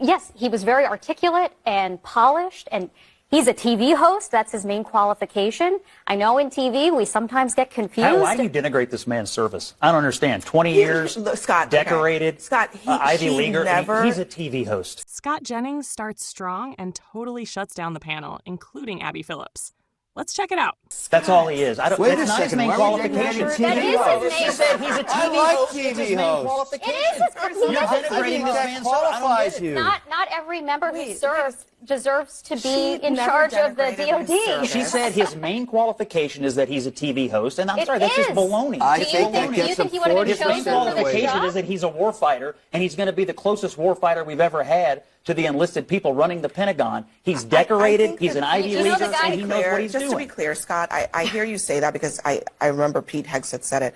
Yes, he was very articulate and polished, and he's a TV host. That's his main qualification. I know in TV we sometimes get confused. Why do you denigrate this man's service? I don't understand. 20 years, Scott, decorated, okay. Scott, Ivy Leaguer. Never... He's a TV host. Scott Jennings starts strong and totally shuts down the panel, including Abby Phillips. Let's check it out. That's all he is. Wait that's a not his second. main qualification. That is his He said he's a TV host. TV His main qualification. It is his You're denigrating this man's qualifies you. Not every member who serves deserves to be in charge of the DOD. She said his main qualification is that he's a TV host, and I'm sorry, that's just baloney. I think that gets him 40% His main qualification is that he's a warfighter, and he's going to be the closest warfighter we've ever had to the enlisted people running the Pentagon. He's decorated, he's an Ivy Leaguer, and he knows what he's doing. Just to be clear, Scott, I hear you say that because I remember Pete Hegseth said it.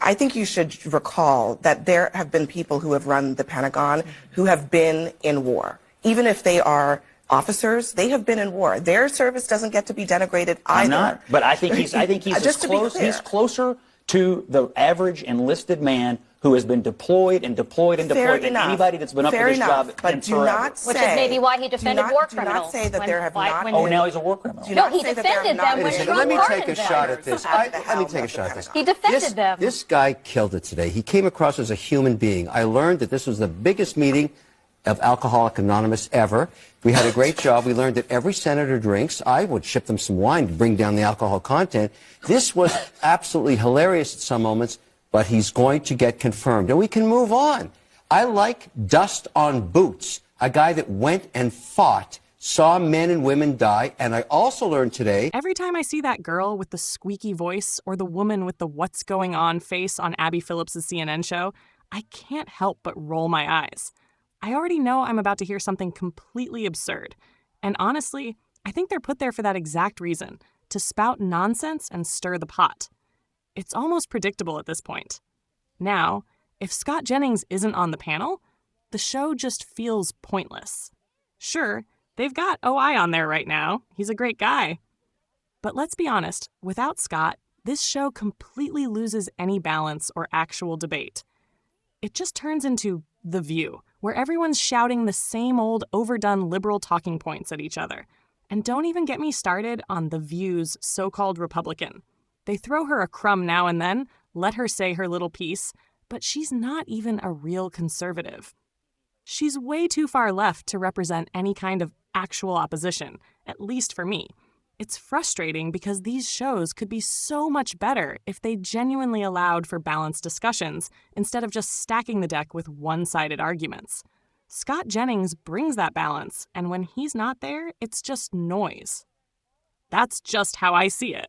I think you should recall that there have been people who have run the Pentagon who have been in war. Even if they are officers, they have been in war. Their service doesn't get to be denigrated either. I'm not, but I think he's he's closer to the average enlisted man who has been deployed and deployed and deployed than anybody that's been up for this job but do not say, which is maybe why he defended war criminals. Do not say that there have not been... Oh, now he's a war criminal. No, he defended them when Trump Let me take a pardoned shot them. at this. Let me take a shot at this. He defended them. This guy killed it today. He came across as a human being. I learned that this was the biggest meeting of Alcoholics Anonymous ever. We had a great job. We learned that every senator drinks. I would ship them some wine to bring down the alcohol content. This was absolutely hilarious at some moments, but he's going to get confirmed. And we can move on. I like dust on boots, a guy that went and fought, saw men and women die, and I also learned today... Every time I see that girl with the squeaky voice or the woman with the what's going on face on Abby Phillips' CNN show, I can't help but roll my eyes. I already know I'm about to hear something completely absurd. And honestly, I think they're put there for that exact reason, to spout nonsense and stir the pot. It's almost predictable at this point. Now, if Scott Jennings isn't on the panel, the show just feels pointless. Sure, they've got OI on there right now. He's a great guy. But let's be honest, without Scott, this show completely loses any balance or actual debate. It just turns into The View, where everyone's shouting the same old overdone liberal talking points at each other. And don't even get me started on The View's so-called Republican. They throw her a crumb now and then, let her say her little piece, but she's not even a real conservative. She's way too far left to represent any kind of actual opposition, at least for me. It's frustrating because these shows could be so much better if they genuinely allowed for balanced discussions instead of just stacking the deck with one-sided arguments. Scott Jennings brings that balance, and when he's not there, it's just noise. That's just how I see it.